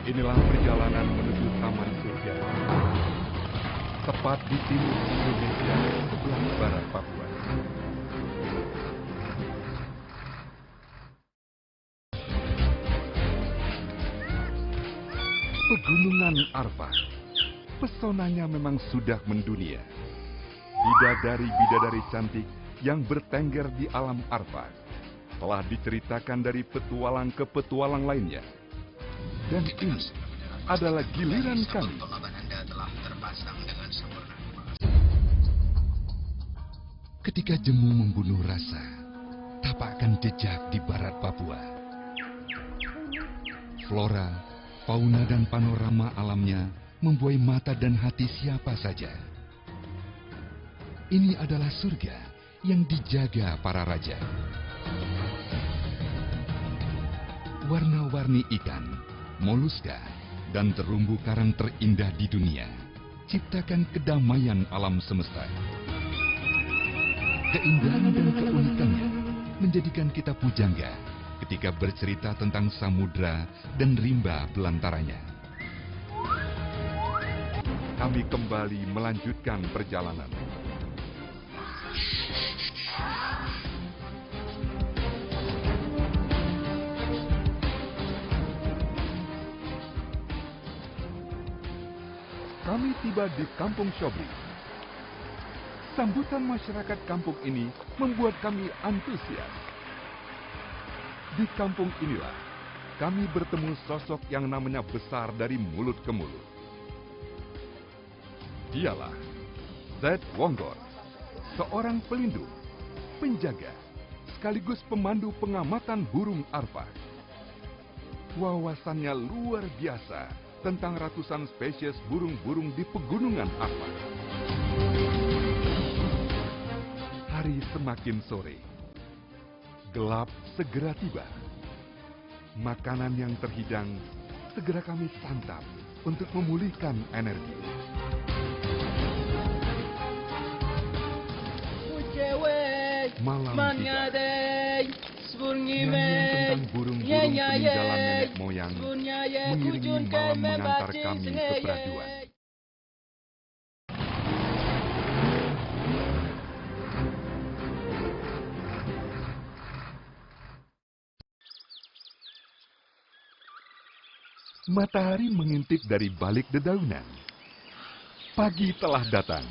Inilah perjalanan menuju Taman Surga, tepat di timur Indonesia, sebelah barat Papua. Pegunungan Arfak, pesonanya memang sudah mendunia. Bidadari-bidadari cantik yang bertengger di alam Arfak telah diceritakan dari petualang ke petualang lainnya. Dan ini adalah giliran kami. Ketika jemu membunuh rasa, tapakkan jejak di barat Papua. Flora, fauna dan panorama alamnya membuai mata dan hati siapa saja. Ini adalah surga yang dijaga para raja. Warna-warni ikan, moluska, dan terumbu karang terindah di dunia. Ciptakan kedamaian alam semesta. Keindahan dan keunikannya menjadikan kita pujangga ketika bercerita tentang samudra dan rimba belantaranya. Kami kembali melanjutkan perjalanan. Kami tiba di Kampung Shobri. Sambutan masyarakat kampung ini membuat kami antusias. Di kampung inilah kami bertemu sosok yang namanya besar dari mulut ke mulut. Dialah Zed Wonggor, seorang pelindung, penjaga, sekaligus pemandu pengamatan burung Arfak. Wawasannya luar biasa tentang ratusan spesies burung-burung di pegunungan Arfak. Hari semakin sore, gelap segera tiba. Makanan yang terhidang segera kami santap untuk memulihkan energi. Malam tiba. Nyanyian tentang burung-burung peninggalan nenek moyang mengiringi malam mengantar kami ke peraduan. Matahari mengintip dari balik dedaunan. Pagi telah datang.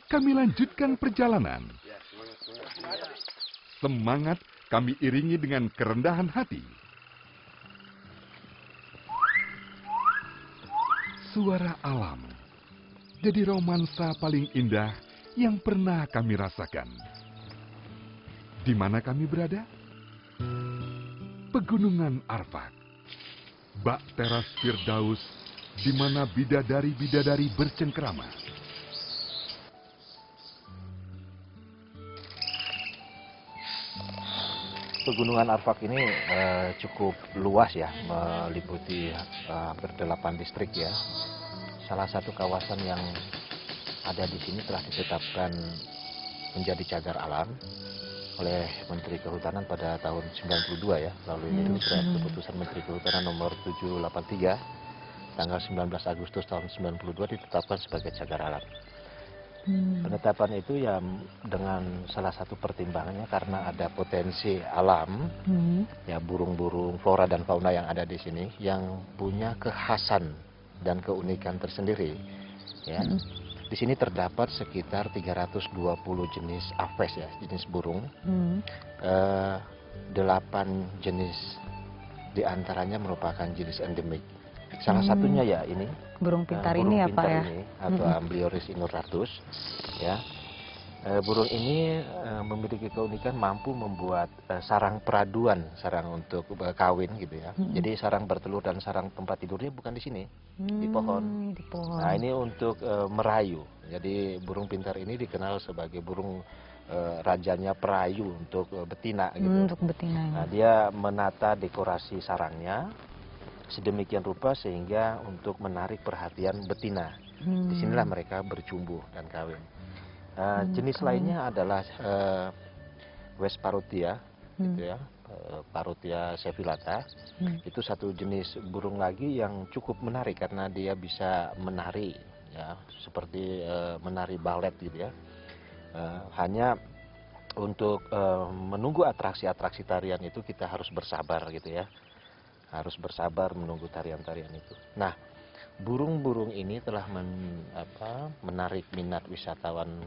Kami lanjutkan perjalanan. Semangat kami iringi dengan kerendahan hati. Suara alam jadi romansa paling indah yang pernah kami rasakan. Di mana kami berada? Pegunungan Arfak, bak teras Firdaus, di mana bidadari-bidadari bercengkrama. Pegunungan Arfak ini cukup luas ya, meliputi hampir 8 distrik ya. Salah satu kawasan yang ada di sini telah ditetapkan menjadi cagar alam oleh Menteri Kehutanan pada tahun 92 ya. Lalu ini surat keputusan Menteri Kehutanan nomor 783 tanggal 19 Agustus tahun 92 ditetapkan sebagai cagar alam. Penetapan itu ya dengan salah satu pertimbangannya karena ada potensi alam, ya burung-burung flora dan fauna yang ada di sini yang punya kekhasan dan keunikan tersendiri. Ya, di sini terdapat sekitar 320 jenis aves ya, jenis burung. 8 jenis diantaranya merupakan jenis endemik. Salah satunya ya ini burung pintar burung ini ya pintar Pak ya, ini, atau Amblioris inuratus ya. Burung ini memiliki keunikan mampu membuat sarang peraduan, sarang untuk kawin gitu ya. Jadi sarang bertelur dan sarang tempat tidurnya bukan di sini, di pohon. Nah ini untuk merayu. Jadi burung pintar ini dikenal sebagai burung rajanya perayu untuk betina gitu. Untuk betina. Nah dia menata dekorasi sarangnya sedemikian rupa sehingga untuk menarik perhatian betina. Disinilah mereka bercumbu dan kawin. Jenis lainnya adalah Westparotia, gitu ya. Parotia sevillata. Itu satu jenis burung lagi yang cukup menarik karena dia bisa menari, ya, seperti menari balet gitu ya. Hanya untuk menunggu atraksi-atraksi tarian itu kita harus bersabar gitu ya. Harus bersabar menunggu tarian-tarian itu. Nah, burung-burung ini telah menarik minat wisatawan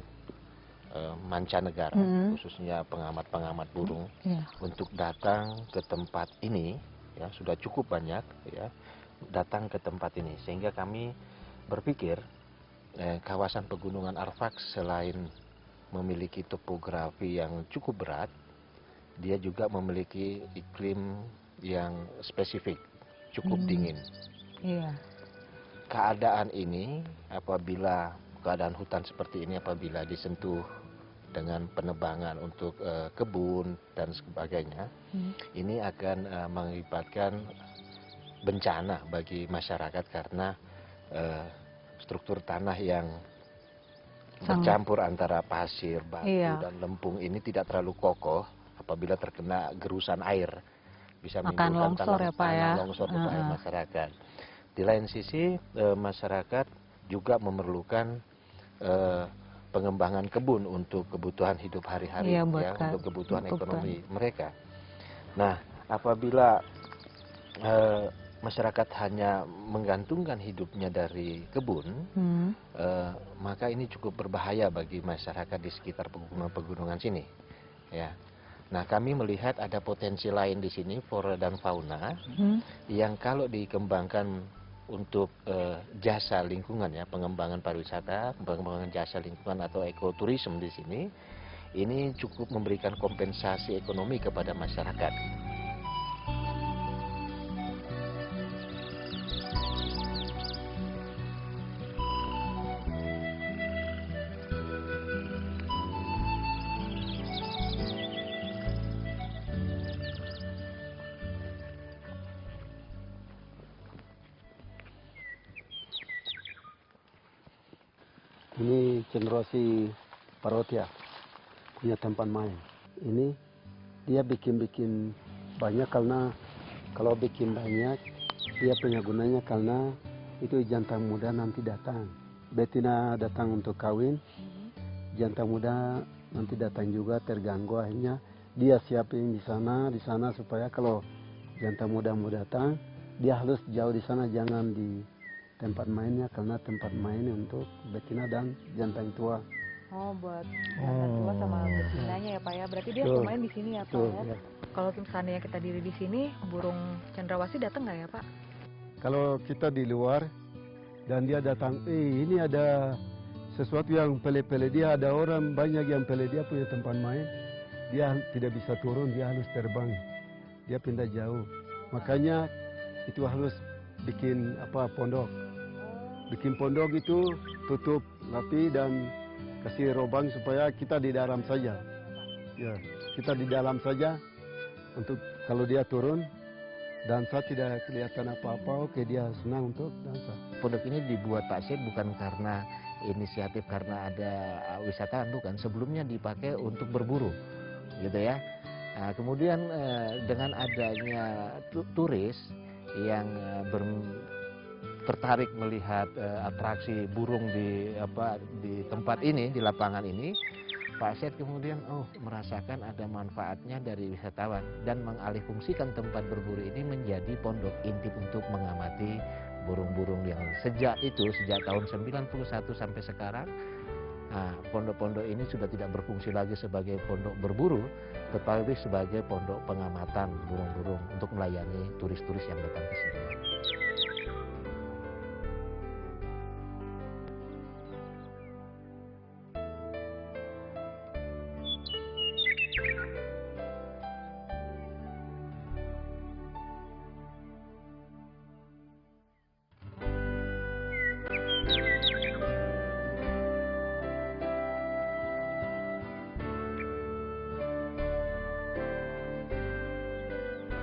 mancanegara, khususnya pengamat-pengamat burung, untuk datang ke tempat ini. Ya, sudah cukup banyak ya datang ke tempat ini, sehingga kami berpikir kawasan pegunungan Arfak selain memiliki topografi yang cukup berat, dia juga memiliki iklim yang spesifik, cukup dingin. Keadaan ini, keadaan hutan seperti ini apabila disentuh dengan penebangan untuk kebun dan sebagainya, ini akan mengakibatkan bencana bagi masyarakat karena struktur tanah yang bercampur antara pasir, batu, dan lempung ini tidak terlalu kokoh. Apabila terkena gerusan air, bisa menimbulkan tanah longsor kepada masyarakat. Di lain sisi, masyarakat juga memerlukan pengembangan kebun untuk kebutuhan hidup hari-hari, untuk kebutuhan ekonomi mereka. Nah, apabila masyarakat hanya menggantungkan hidupnya dari kebun, maka ini cukup berbahaya bagi masyarakat di sekitar pegunungan sini. Ya. Nah, kami melihat ada potensi lain di sini, flora dan fauna, yang kalau dikembangkan untuk jasa lingkungan, ya, pengembangan pariwisata, pengembangan jasa lingkungan atau ekoturisme di sini, ini cukup memberikan kompensasi ekonomi kepada masyarakat. Ini cendrawasih parotia punya tempat main. Ini dia bikin banyak karena kalau bikin banyak dia punya gunanya karena itu jantan muda nanti datang. Betina datang untuk kawin, jantan muda nanti datang juga terganggu, akhirnya dia siapin di sana supaya kalau jantan muda mau datang dia harus jauh di sana, jangan di tempat mainnya karena tempat main untuk betina dan jantan tua. Oh, buat jantan tua sama betinanya ya Pak ya. Berarti dia pemain di sini ya Pak ya. Kalau misalnya kita diri di sini, burung cendrawasih datang nggak ya Pak? Kalau kita di luar dan dia datang, ini ada sesuatu yang pele-pele, dia ada orang banyak yang pele, dia punya tempat main, dia tidak bisa turun, dia harus terbang, dia pindah jauh. Makanya itu harus bikin pondok. Bikin pondok itu tutup rapi dan kasih lubang supaya kita di dalam saja. Ya, kita di dalam saja untuk kalau dia turun dansa tidak kelihatan apa-apa, oke, dia senang untuk dansa. Pondok ini dibuat Pak Syed bukan karena inisiatif karena ada wisatawan, bukan. Sebelumnya dipakai untuk berburu, gitu ya. Nah, kemudian dengan adanya turis yang tertarik melihat atraksi burung di tempat ini, di lapangan ini, Pak Syed kemudian merasakan ada manfaatnya dari wisatawan dan mengalihfungsikan tempat berburu ini menjadi pondok intip untuk mengamati burung-burung yang sejak tahun 91 sampai sekarang. Nah, pondok-pondok ini sudah tidak berfungsi lagi sebagai pondok berburu, tetapi sebagai pondok pengamatan burung-burung untuk melayani turis-turis yang datang ke sini.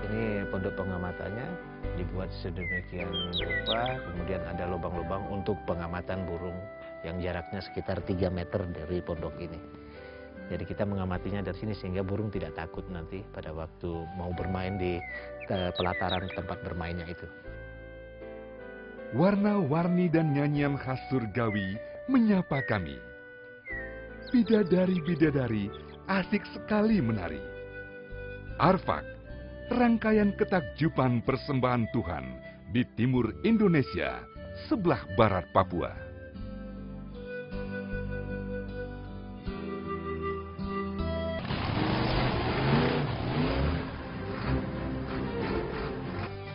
Ini pondok pengamatannya dibuat sedemikian rupa, kemudian ada lubang-lubang untuk pengamatan burung yang jaraknya sekitar 3 meter dari pondok ini. Jadi kita mengamatinya dari sini sehingga burung tidak takut nanti pada waktu mau bermain di pelataran tempat bermainnya itu. Warna-warni dan nyanyian khas surgawi menyapa kami. Bidadari-bidadari asik sekali menari. Arfak, rangkaian ketakjuban persembahan Tuhan di timur Indonesia, sebelah barat Papua.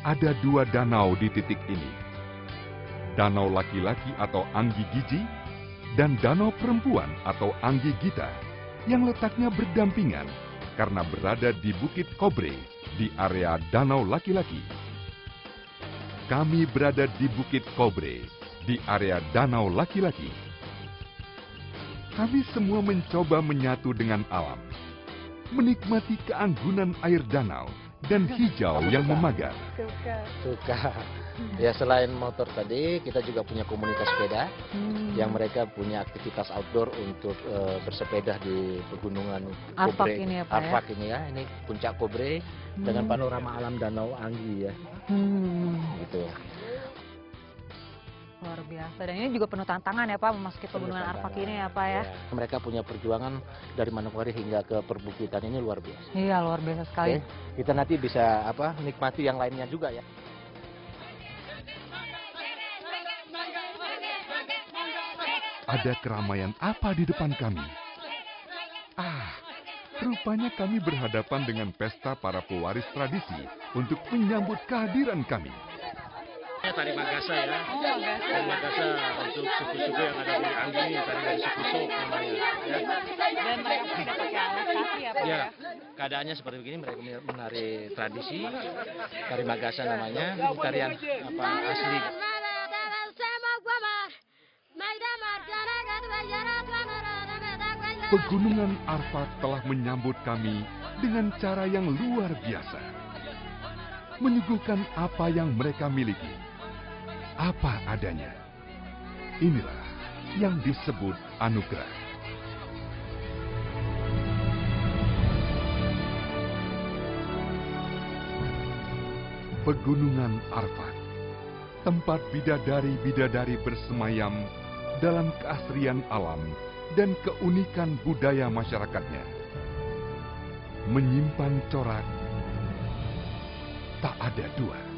Ada 2 danau di titik ini. Danau laki-laki atau Anggi Giji dan danau perempuan atau Anggi Gita yang letaknya berdampingan karena berada di Bukit Kobre di area danau laki-laki. Kami berada di Bukit Kobre di area danau laki-laki. Kami semua mencoba menyatu dengan alam, menikmati keanggunan air danau dan hijau yang memagar. Suka. Ya selain motor tadi, kita juga punya komunitas sepeda yang mereka punya aktivitas outdoor untuk bersepeda di pegunungan Arfak Kobre. ini ya, Pak, ya? Arfak ini ya, ini puncak Kobre dengan panorama alam Danau Anggi ya. Gitu. Luar biasa. Dan ini juga penuh tantangan ya Pak, memasuki pegunungan Arfak ini ya Pak ya. Mereka punya perjuangan dari Manokwari hingga ke perbukitan ini luar biasa. Iya, luar biasa sekali. Oke, kita nanti bisa nikmati yang lainnya juga ya. Ada keramaian apa di depan kami? Rupanya kami berhadapan dengan pesta para pewaris tradisi untuk menyambut kehadiran kami. Tari Magasa ya. Tari Magasa untuk suku-suku yang ada di Anggi ini, tari dari suku Sok namanya. Ya. Dan mereka pun tidak pakai alas kaki ya Pak ya. Keadaannya seperti begini, mereka menari tradisi, tari Magasa namanya, tarian asli. Pegunungan Arfak telah menyambut kami dengan cara yang luar biasa. Menyuguhkan apa yang mereka miliki, apa adanya. Inilah yang disebut anugerah. Pegunungan Arfak, tempat bidadari-bidadari bersemayam dalam keasrian alam dan keunikan budaya masyarakatnya. Menyimpan corak tak ada dua.